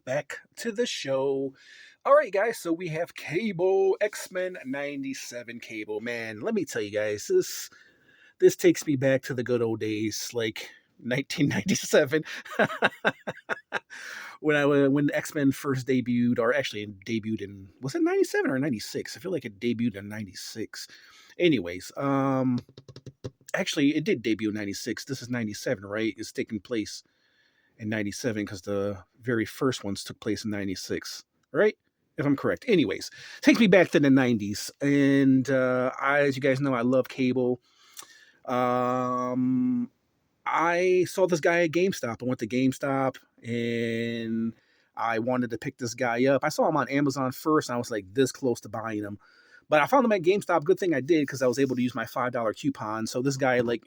back to the show. All right, guys. So we have Cable X-Men '97 Cable. Man, let me tell you guys, this takes me back to the good old days, like 1997, when X-Men first debuted, or actually debuted in, was it '97 or '96? I feel like it debuted in '96. Anyways, actually it did debut in '96. This is '97, right? It's taking place in '97 because the very first ones took place in '96, right? If I'm correct. Anyways, takes me back to the '90s, and as you guys know, I love Cable. Um, I saw this guy at GameStop. I went to GameStop and I wanted to pick this guy up. I saw him on Amazon first, and I was like this close to buying him. But I found him at GameStop. Good thing I did because I was able to use my $5 coupon. So this guy, like,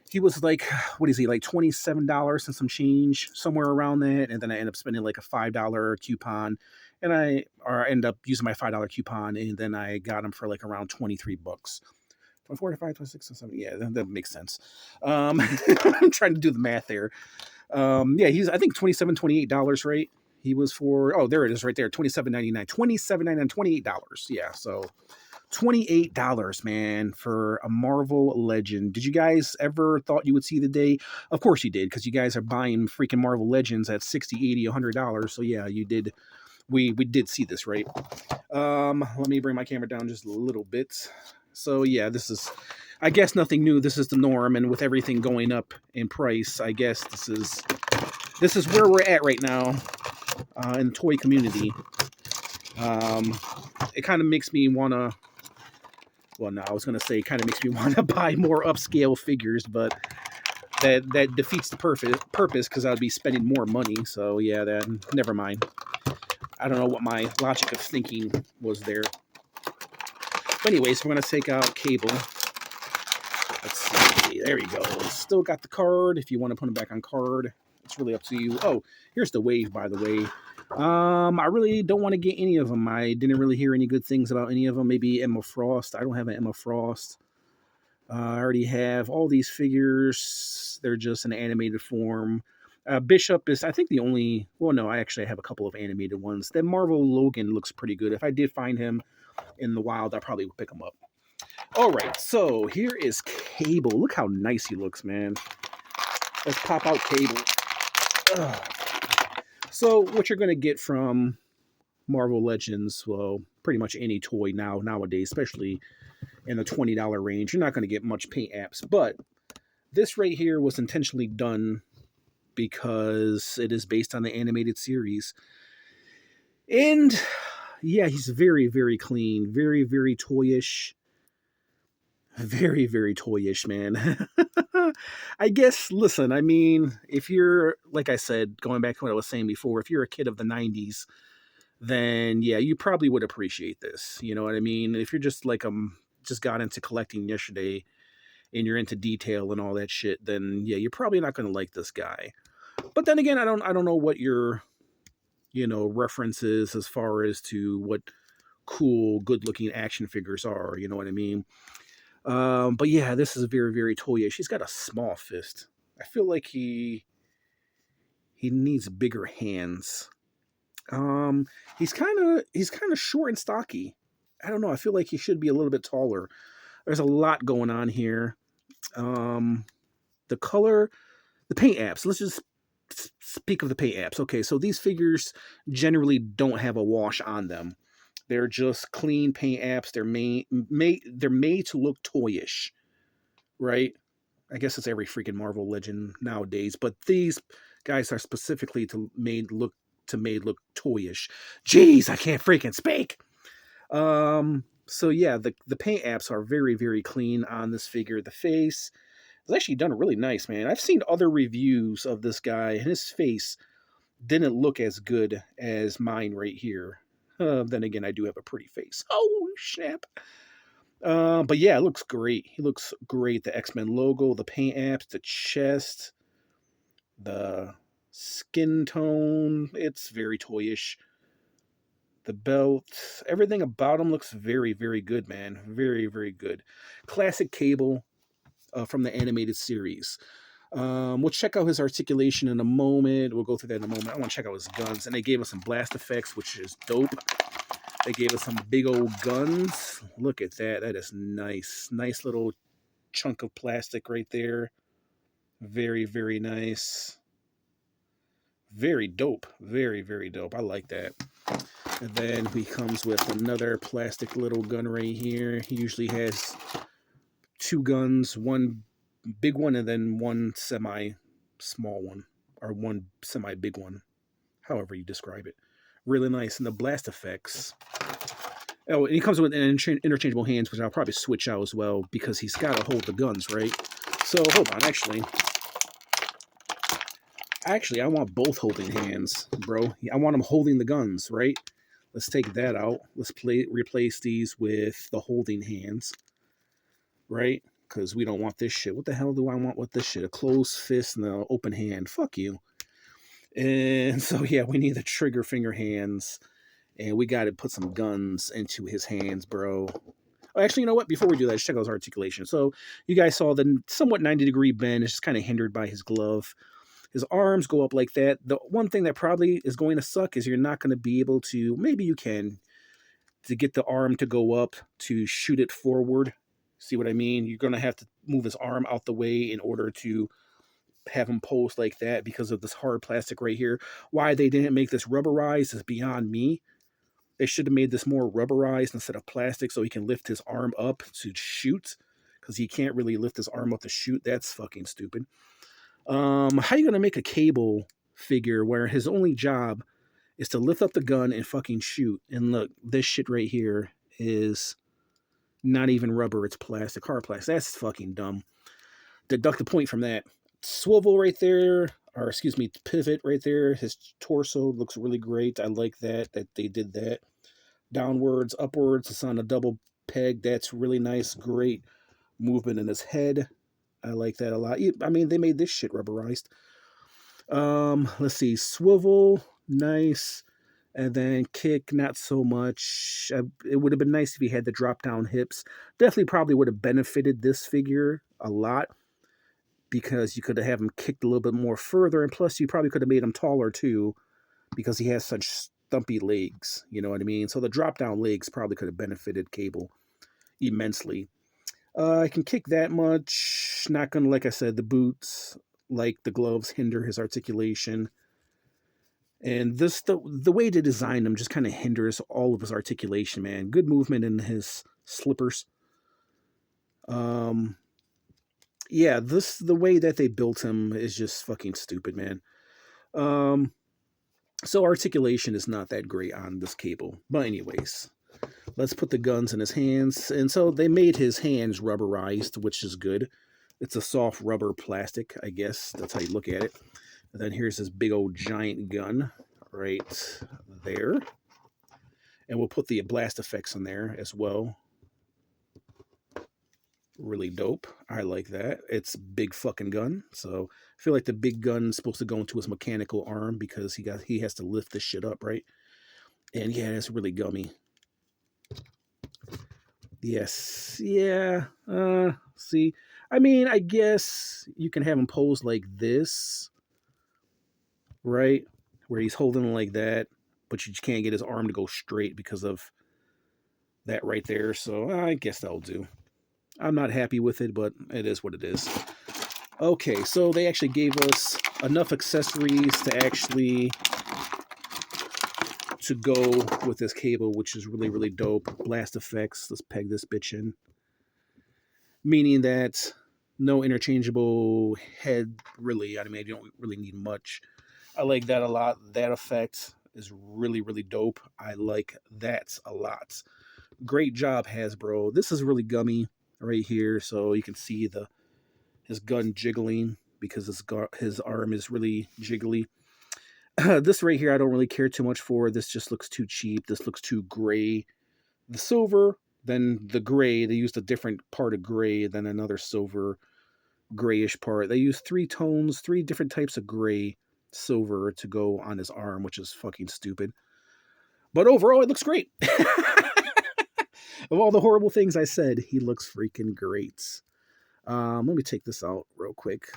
he was like, what is he, like $27 and some change, somewhere around that. And then I ended up spending like a $5 coupon. And I ended up using my $5 coupon, and then I got him for like around 23 bucks. 24, 25, 26, and 7. Yeah, that makes sense. I'm trying to do the math there. Yeah, he's, I think, $27, $28, right? He was for, oh, there it is right there, $27.99, $27.99, $28. Yeah, so $28, man, for a Marvel Legend. Did you guys ever thought you would see the day? Of course you did, because you guys are buying freaking Marvel Legends at $60, $80, $100. So yeah, you did. We did see this, right? Let me bring my camera down just a little bit. So yeah, this is, I guess, nothing new. This is the norm, and with everything going up in price, I guess this is where we're at right now in the toy community. It kind of makes me want to. Well, no, I was gonna say it kind of makes me want to buy more upscale figures, but that defeats the purpose because I'd be spending more money. So yeah, that never mind. I don't know what my logic of thinking was there. But anyways, we're gonna take out Cable. Let's see. There you go. Still got the card. If you want to put him back on card, it's really up to you. Oh, here's the Wave, by the way. I really don't want to get any of them. I didn't really hear any good things about any of them. Maybe Emma Frost. I don't have an Emma Frost. I already have all these figures. They're just in animated form. Bishop is, I think, the only. Well, no, I actually have a couple of animated ones. That Marvel Logan looks pretty good. If I did find him in the wild, I probably would pick him up. All right, so here is Cable. Look how nice he looks, man. Let's pop out Cable. Ugh. So what you're going to get from Marvel Legends, well, pretty much any toy nowadays, especially in the $20 range, you're not going to get much paint apps. But this right here was intentionally done because it is based on the animated series. And yeah, he's very, very clean, very, very toyish. Very, very toyish, man. I guess, listen, I mean, if you're, like I said, going back to what I was saying before, if you're a kid of the '90s, then yeah, you probably would appreciate this. You know what I mean? If you're just like, just got into collecting yesterday and you're into detail and all that shit, then yeah, you're probably not going to like this guy. But then again, I don't know what your, references as far as to what cool, good looking action figures are. You know what I mean? But yeah, this is very, very toyish. He's got a small fist. I feel like he needs bigger hands. Um, he's kind of short and stocky. I don't know. I feel like he should be a little bit taller. There's a lot going on here. Um, the color, the paint apps. Let's just speak of the paint apps. Okay, so these figures generally don't have a wash on them. They're just clean paint apps. They're made to look toyish, right? I guess it's every freaking Marvel Legend nowadays, but these guys are specifically made look toyish. Jeez, I can't freaking speak. So yeah, the paint apps are very, very clean on this figure. The face is actually done really nice, man. I've seen other reviews of this guy, and his face didn't look as good as mine right here. Then again, I do have a pretty face. Oh snap! But yeah, it looks great. He looks great. The X-Men logo, the paint apps, the chest, the skin tone. It's very toyish. The belt, everything about him looks very, very good, man. Very, very good. Classic Cable from the animated series. We'll check out his articulation in a moment. We'll go through that in a moment. I want to check out his guns. And they gave us some blast effects, which is dope. They gave us some big old guns. Look at that. That is nice. Nice little chunk of plastic right there. Very, very nice. Very dope. Very, very dope. I like that. And then he comes with another plastic little gun right here. He usually has two guns, one big one and then one semi-small one, or one semi-big one, however you describe it. Really nice. And the blast effects. Oh, and he comes with an interchangeable hands, which I'll probably switch out as well, because he's got to hold the guns, right? So, hold on, actually, I want both holding hands, bro. I want him holding the guns, right? Let's take that out. Let's replace these with the holding hands, right? Because we don't want this shit. What the hell do I want with this shit? A closed fist and an open hand. Fuck you. And so, yeah, we need the trigger finger hands. And we got to put some guns into his hands, bro. Oh, actually, you know what? Before we do that, let's check out his articulation. So you guys saw the somewhat 90-degree bend. It's just kind of hindered by his glove. His arms go up like that. The one thing that probably is going to suck is you're not going to be able to, maybe you can, to get the arm to go up to shoot it forward. See what I mean? You're going to have to move his arm out the way in order to have him pose like that because of this hard plastic right here. Why they didn't make this rubberized is beyond me. They should have made this more rubberized instead of plastic so he can lift his arm up to shoot, because he can't really lift his arm up to shoot. That's fucking stupid. How are you going to make a Cable figure where his only job is to lift up the gun and fucking shoot? And look, this shit right here is not even rubber. It's plastic, hard plastic. That's fucking dumb. Deduct a point from that. Swivel right there, or excuse me, pivot right there. His torso looks really great. I like that they did that. Downwards, upwards. It's on a double peg. That's really nice. Great movement in his head. I like that a lot. I mean, they made this shit rubberized. Let's see. Swivel, nice. And then kick, not so much. It would have been nice if he had the drop-down hips. Definitely probably would have benefited this figure a lot, because you could have him kicked a little bit more further. And plus, you probably could have made him taller, too, because he has such stumpy legs. You know what I mean? So the drop-down legs probably could have benefited Cable immensely. I can kick that much. Not gonna, like I said, the boots, like the gloves, hinder his articulation. And this, the way to design him just kind of hinders all of his articulation, man. Good movement in his slippers. Yeah, the way that they built him is just fucking stupid, man. So articulation is not that great on this Cable. But anyways, let's put the guns in his hands. And so they made his hands rubberized, which is good. It's a soft rubber plastic, I guess. That's how you look at it. And then here's this big old giant gun right there. And we'll put the blast effects in there as well. Really dope. I like that. It's big fucking gun. So I feel like the big gun's supposed to go into his mechanical arm because he has to lift this shit up, right? And yeah, it's really gummy. Yes. Yeah. See, I mean, I guess you can have him pose like this, right? Where he's holding like that, but you just can't get his arm to go straight because of that right there. So I guess that'll do. I'm not happy with it, but it is what it is. Okay, so they actually gave us enough accessories to actually to go with this Cable, which is really, really dope. Blast effects. Let's peg this bitch in. Meaning that no interchangeable head, really. I mean, you don't really need much. I like that a lot. That effect is really, really dope. I like that a lot. Great job, Hasbro. This is really gummy right here, so you can see his gun jiggling because his arm is really jiggly. This right here I don't really care too much for. This just looks too cheap. This looks too gray. The silver, then the gray, they used a different part of gray than another silver grayish part. They used 3 tones, 3 different types of gray silver to go on his arm, which is fucking stupid. But overall, it looks great. Of all the horrible things I said, he looks freaking great. Let me take this out real quick.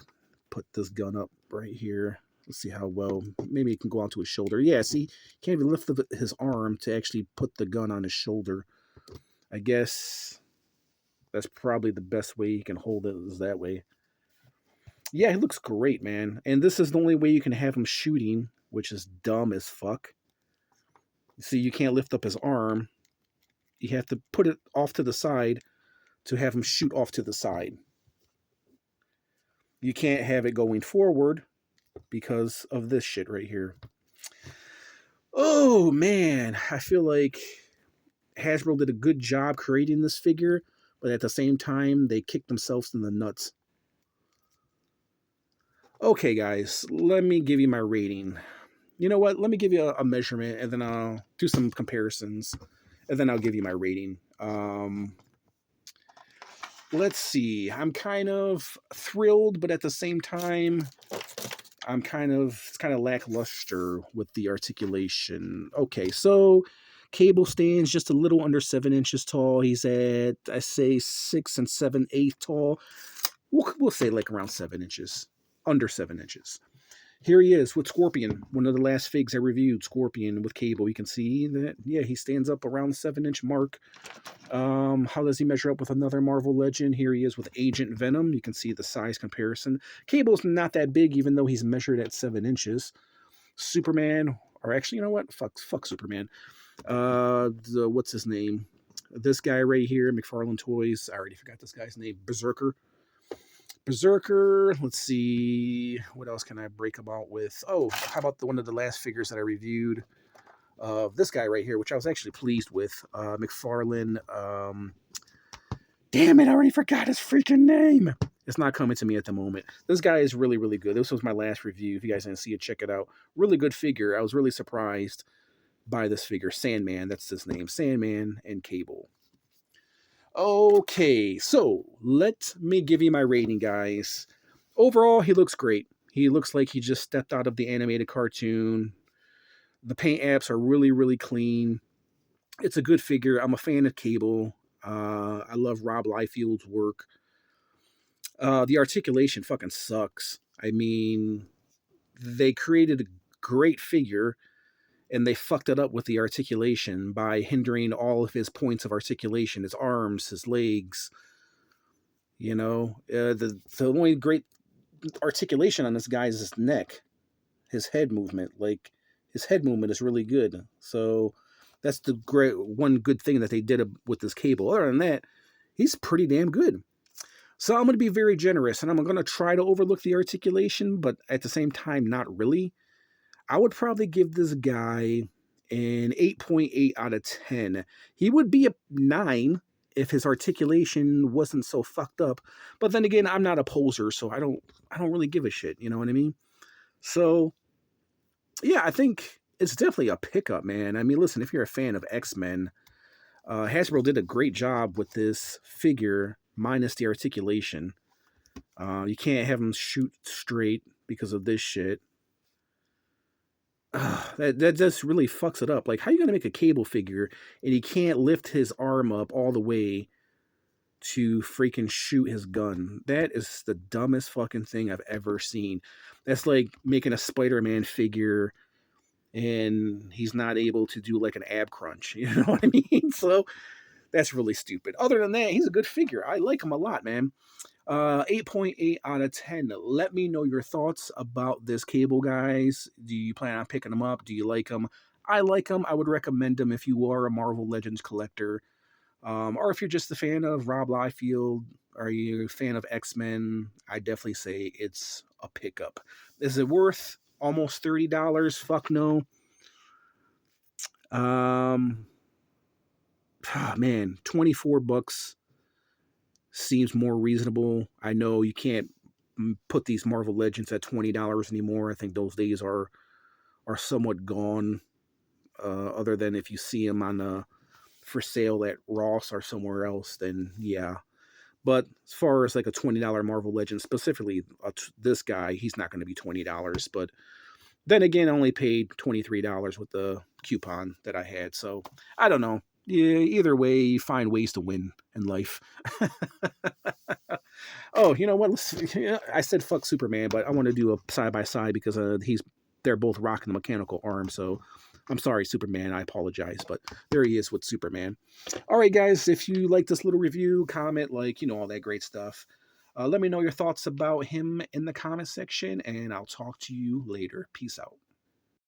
put this gun up right here. Let's see how well. Maybe it can go onto his shoulder. Yeah, see, can't even lift his arm to actually put the gun on his shoulder. I guess that's probably the best way he can hold it is that way. Yeah, he looks great, man. And this is the only way you can have him shooting, which is dumb as fuck. See, you can't lift up his arm. You have to put it off to the side to have him shoot off to the side. You can't have it going forward because of this shit right here. Oh, man. I feel like Hasbro did a good job creating this figure, but at the same time, they kicked themselves in the nuts. Okay, guys, let me give you my rating. You know what? Let me give you a measurement, and then I'll do some comparisons, and then I'll give you my rating. Let's see. I'm kind of thrilled, but at the same time, it's kind of lackluster with the articulation. Okay, so cable stands just a little under 7 inches tall. He's at, I say, 6 7/8 tall. We'll say like around 7 inches, under 7 inches. Here he is with Scorpion, one of the last figs I reviewed, Scorpion with cable. You can see that, yeah, he stands up around the 7-inch mark. How does he measure up with another Marvel Legend? Here he is with Agent Venom. You can see the size comparison. Cable's not that big, even though he's measured at 7 inches. Superman, or actually, you know what? Fuck Superman. What's his name? This guy right here, McFarlane Toys. I already forgot this guy's name. Berserker. Let's see, what else can I break him out with? Oh, how about one of the last figures that I reviewed? This guy right here, which I was actually pleased with. McFarlane. Damn it, I already forgot his freaking name. It's not coming to me at the moment. This guy is really, really good. This was my last review. If you guys didn't see it, check it out. Really good figure. I was really surprised by this figure. Sandman, that's his name. Sandman and Cable. Okay, so let me give you my rating, guys. Overall, he looks great. He looks like he just stepped out of the animated cartoon. The paint apps are really, really clean. It's a good figure. I'm a fan of Cable. I love Rob Liefeld's work. The articulation fucking sucks. I mean, they created a great figure, and they fucked it up with the articulation by hindering all of his points of articulation, his arms, his legs. You know, the only great articulation on this guy is his neck, his head movement. Like, his head movement is really good. So that's the one good thing that they did with this Cable. Other than that, he's pretty damn good. So I'm going to be very generous, and I'm going to try to overlook the articulation, but at the same time, not really. I would probably give this guy an 8.8 out of 10. He would be a 9 if his articulation wasn't so fucked up. But then again, I'm not a poser, so I don't really give a shit, you know what I mean? So yeah, I think it's definitely a pickup, man. I mean, listen, if you're a fan of X-Men, Hasbro did a great job with this figure minus the articulation. You can't have him shoot straight because of this shit. That just really fucks it up. Like, how are you going to make a Cable figure and he can't lift his arm up all the way to freaking shoot his gun? That is the dumbest fucking thing I've ever seen. That's like making a Spider-Man figure and he's not able to do like an ab crunch. You know what I mean? So that's really stupid. Other than that, he's a good figure. I like him a lot, man. 8.8 out of 10. Let me know your thoughts about this Cable, guys. Do you plan on picking them up? Do you like them? I like them. I would recommend them if you are a Marvel Legends collector. Or if you're just a fan of Rob Liefeld, or you're a fan of X-Men, I definitely say it's a pickup. Is it worth almost $30? Fuck no. Man, $24 seems more reasonable. I know you can't put these Marvel Legends at $20 anymore. I think those days are somewhat gone. Other than if you see them on for sale at Ross or somewhere else, then yeah. But as far as like a $20 Marvel Legend, specifically this guy, he's not going to be $20. But then again, I only paid $23 with the coupon that I had. So I don't know. Yeah, either way, you find ways to win in life. Oh, you know what? I said fuck Superman, but I want to do a side by side because they're both rocking the mechanical arm. So I'm sorry, Superman. I apologize, but there he is with Superman. All right, guys. If you like this little review, comment, like, all that great stuff. Let me know your thoughts about him in the comment section, and I'll talk to you later. Peace out.